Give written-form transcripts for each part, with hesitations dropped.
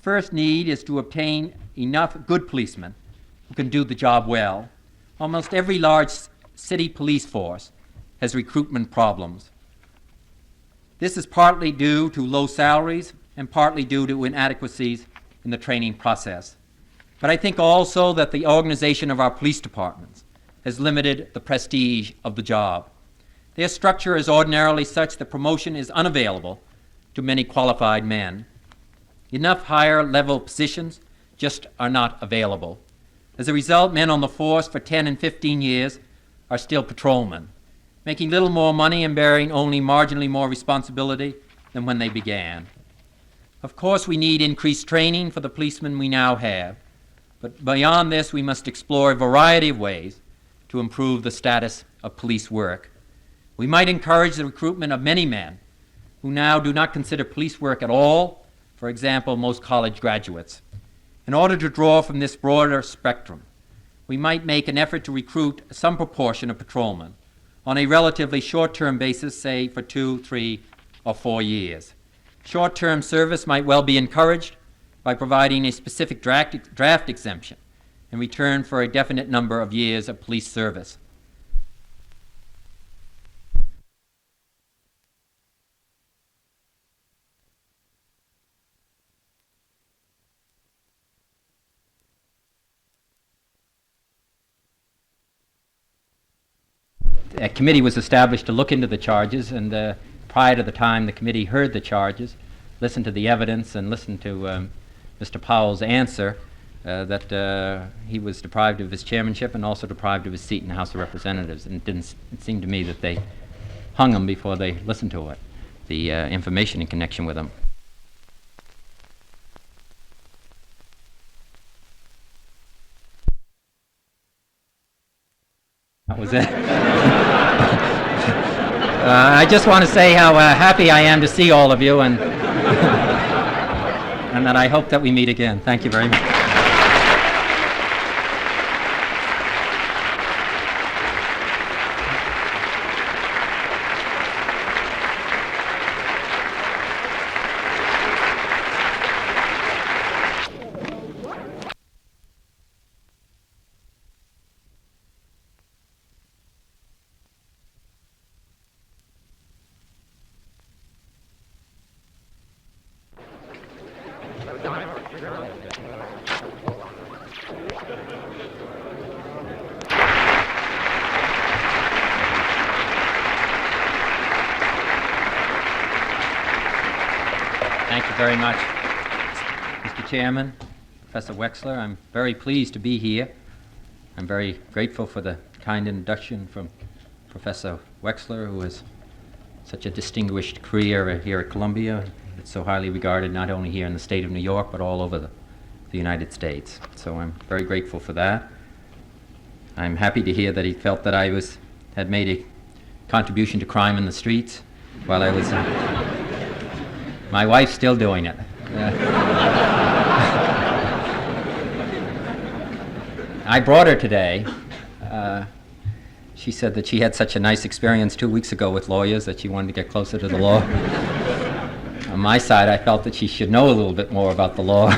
first need is to obtain enough good policemen who can do the job well. Almost every large city police force has recruitment problems. This is partly due to low salaries and partly due to inadequacies in the training process. But I think also that the organization of our police departments has limited the prestige of the job. Their structure is ordinarily such that promotion is unavailable to many qualified men. Enough higher level positions just are not available. As a result, men on the force for 10 and 15 years are still patrolmen, making little more money and bearing only marginally more responsibility than when they began. Of course, we need increased training for the policemen we now have, but beyond this, we must explore a variety of ways to improve the status of police work. We might encourage the recruitment of many men who now do not consider police work at all, for example, most college graduates. In order to draw from this broader spectrum, we might make an effort to recruit some proportion of patrolmen on a relatively short-term basis, say for 2, 3, or 4 years. Short-term service might well be encouraged by providing a specific draft exemption in return for a definite number of years of police service. A committee was established to look into the charges, and prior to the time the committee heard the charges, listened to the evidence, and listened to Mr. Powell's answer that he was deprived of his chairmanship and also deprived of his seat in the House of Representatives. And it seemed to me that they hung him before they listened to it, the information in connection with him. That was it. I just want to say how happy I am to see all of you, and and that I hope that we meet again. Thank you very much. Thank you very much, Mr. Chairman, Professor Wexler. I'm very pleased to be here. I'm very grateful for the kind introduction from Professor Wexler, who has such a distinguished career here at Columbia. It's so highly regarded not only here in the state of New York, but all over the United States. So I'm very grateful for that. I'm happy to hear that he felt that I had made a contribution to crime in the streets while I was... My wife's still doing it. I brought her today. She said that she had such a nice experience 2 weeks ago with lawyers that she wanted to get closer to the law. On my side, I felt that she should know a little bit more about the law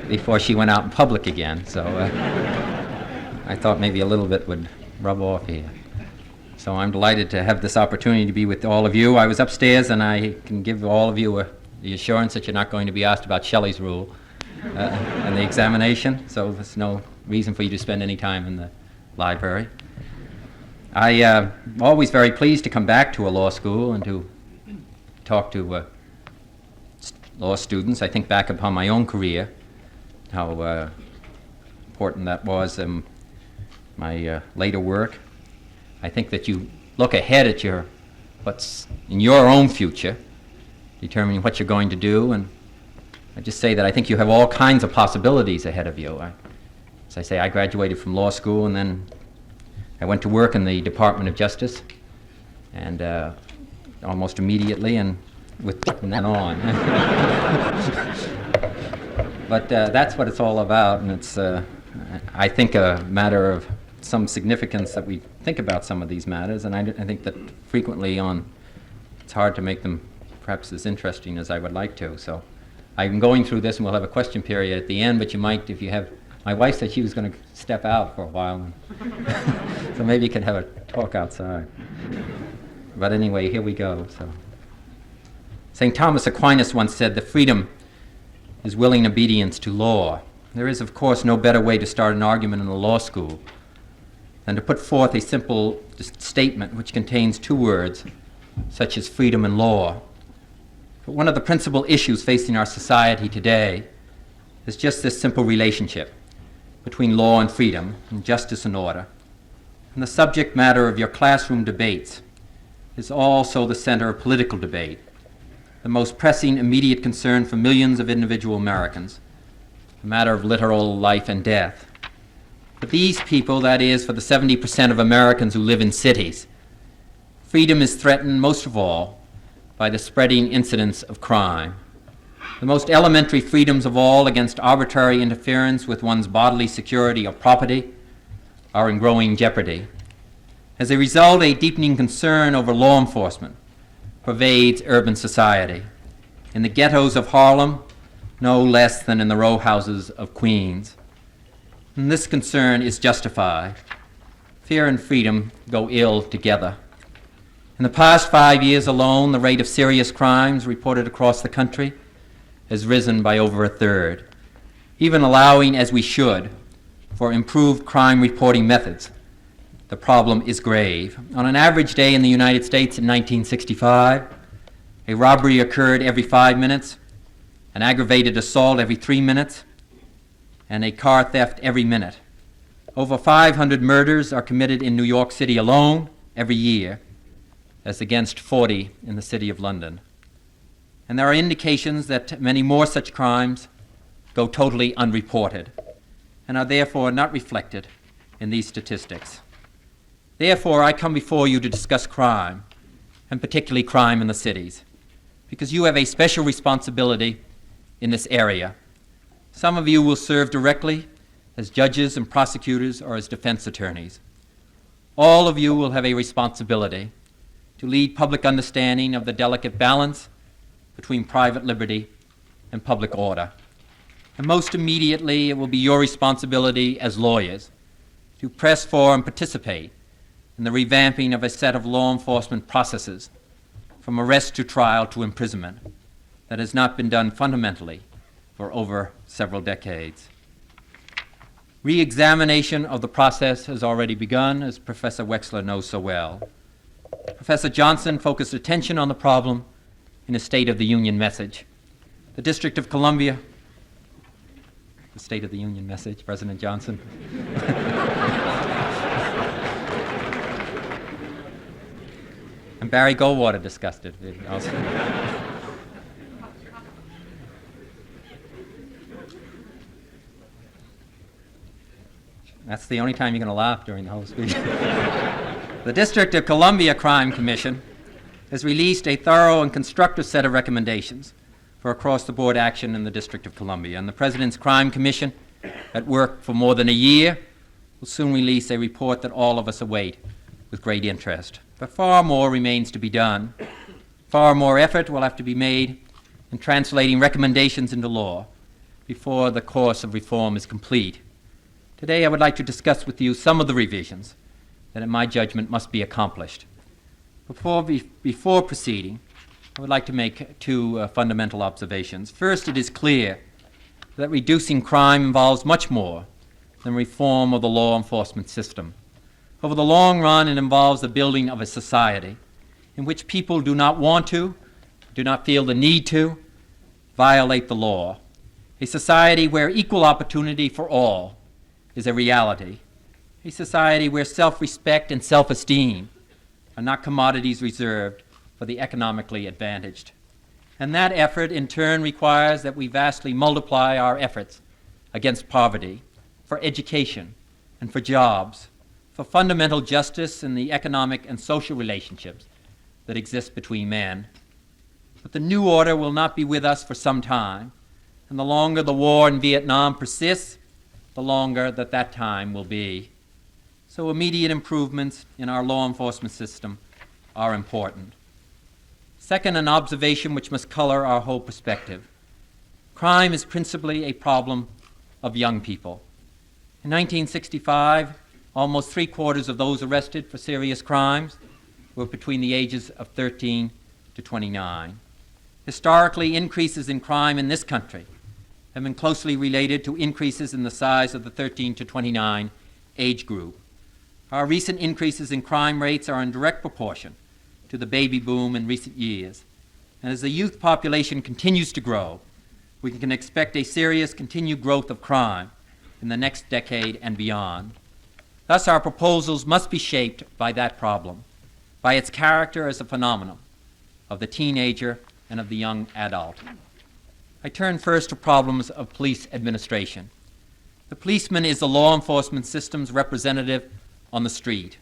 before she went out in public again. So I thought maybe a little bit would rub off here. So I'm delighted to have this opportunity to be with all of you. I was upstairs, and I can give all of you the assurance that you're not going to be asked about Shelley's rule in the examination, so there's no reason for you to spend any time in the library. I'm always very pleased to come back to a law school and to talk to law students. I think back upon my own career, how important that was in my later work. I think that you look ahead at what's in your own future, determining what you're going to do, and I just say that I think you have all kinds of possibilities ahead of you. As I say, I graduated from law school, and then I went to work in the Department of Justice, and almost immediately, and from then on. But that's what it's all about, and it's, I think, a matter of some significance that we think about some of these matters, and I think that frequently it's hard to make them perhaps as interesting as I would like to. So I'm going through this, and we'll have a question period at the end, but you might, if you have, my wife said she was going to step out for a while, so maybe you can have a talk outside. But anyway, here we go. So, St. Thomas Aquinas once said that freedom is willing obedience to law. There is, of course, no better way to start an argument in a law school than to put forth a simple statement which contains two words, such as freedom and law. But one of the principal issues facing our society today is just this simple relationship between law and freedom, and justice and order. And the subject matter of your classroom debates is also the center of political debate, the most pressing immediate concern for millions of individual Americans, a matter of literal life and death. For these people, that is, for the 70% of Americans who live in cities, freedom is threatened most of all by the spreading incidence of crime. The most elementary freedoms of all against arbitrary interference with one's bodily security or property are in growing jeopardy. As a result, a deepening concern over law enforcement pervades urban society. In the ghettos of Harlem, no less than in the row houses of Queens. And this concern is justified. Fear and freedom go ill together. In the past 5 years alone, the rate of serious crimes reported across the country has risen by over a third. Even allowing, as we should, for improved crime reporting methods, the problem is grave. On an average day in the United States in 1965, a robbery occurred every 5 minutes, an aggravated assault every 3 minutes, and a car theft every minute. Over 500 murders are committed in New York City alone every year, as against 40 in the City of London. And there are indications that many more such crimes go totally unreported and are therefore not reflected in these statistics. Therefore, I come before you to discuss crime, and particularly crime in the cities, because you have a special responsibility in this area. Some of you will serve directly as judges and prosecutors or as defense attorneys. All of you will have a responsibility to lead public understanding of the delicate balance between private liberty and public order. And most immediately, it will be your responsibility as lawyers to press for and participate in the revamping of a set of law enforcement processes, from arrest to trial to imprisonment, that has not been done fundamentally for over several decades. Re-examination of the process has already begun, as Professor Wexler knows so well. Professor Johnson focused attention on the problem in a State of the Union message. The District of Columbia, the State of the Union message, President Johnson. And Barry Goldwater discussed it also. That's the only time you're going to laugh during the whole speech. The District of Columbia Crime Commission has released a thorough and constructive set of recommendations for across-the-board action in the District of Columbia. And the President's Crime Commission, at work for more than a year, will soon release a report that all of us await with great interest. But far more remains to be done. Far more effort will have to be made in translating recommendations into law before the course of reform is complete. Today, I would like to discuss with you some of the revisions that, in my judgment, must be accomplished. Before proceeding, I would like to make two fundamental observations. First, it is clear that reducing crime involves much more than reform of the law enforcement system. Over the long run, it involves the building of a society in which people do not want to, do not feel the need to, violate the law. A society where equal opportunity for all is a reality. A society where self-respect and self-esteem are not commodities reserved for the economically advantaged. And that effort, in turn, requires that we vastly multiply our efforts against poverty, for education, and for jobs, for fundamental justice in the economic and social relationships that exist between men. But the new order will not be with us for some time, and the longer the war in Vietnam persists, the longer that time will be. So immediate improvements in our law enforcement system are important. Second, an observation which must color our whole perspective. Crime is principally a problem of young people. In 1965, almost 3/4 of those arrested for serious crimes were between the ages of 13 to 29. Historically, increases in crime in this country have been closely related to increases in the size of the 13 to 29 age group. Our recent increases in crime rates are in direct proportion to the baby boom in recent years. And as the youth population continues to grow, we can expect a serious continued growth of crime in the next decade and beyond. Thus, our proposals must be shaped by that problem, by its character as a phenomenon of the teenager and of the young adult. I turn first to problems of police administration. The policeman is the law enforcement system's representative on the street,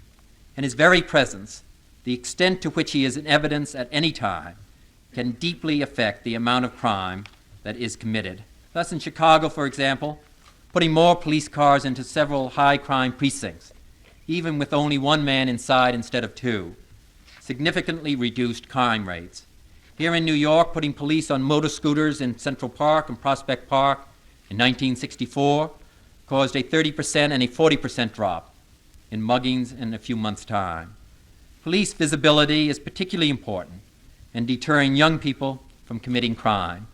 and his very presence, the extent to which he is in evidence at any time, can deeply affect the amount of crime that is committed. Thus, in Chicago, for example, putting more police cars into several high-crime precincts, even with only one man inside instead of two, significantly reduced crime rates. Here in New York, putting police on motor scooters in Central Park and Prospect Park in 1964 caused a 30% and a 40% drop in muggings in a few months' time. Police visibility is particularly important in deterring young people from committing crime.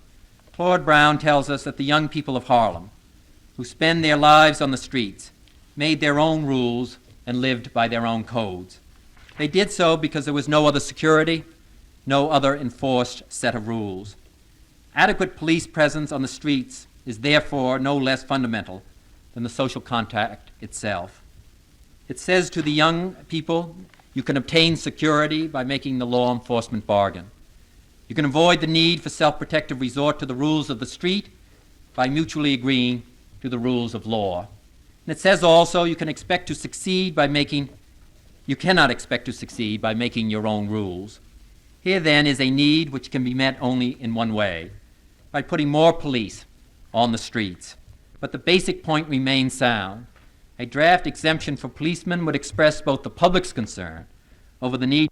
Claude Brown tells us that the young people of Harlem, who spend their lives on the streets, made their own rules and lived by their own codes. They did so because there was no other security, no other enforced set of rules. Adequate police presence on the streets is therefore no less fundamental than the social contact itself. It says to the young people, you can obtain security by making the law enforcement bargain. You can avoid the need for self-protective resort to the rules of the street by mutually agreeing to the rules of law. And it says also you cannot expect to succeed by making your own rules. Here then is a need which can be met only in one way, by putting more police on the streets. But the basic point remains sound. A draft exemption for policemen would express both the public's concern over the need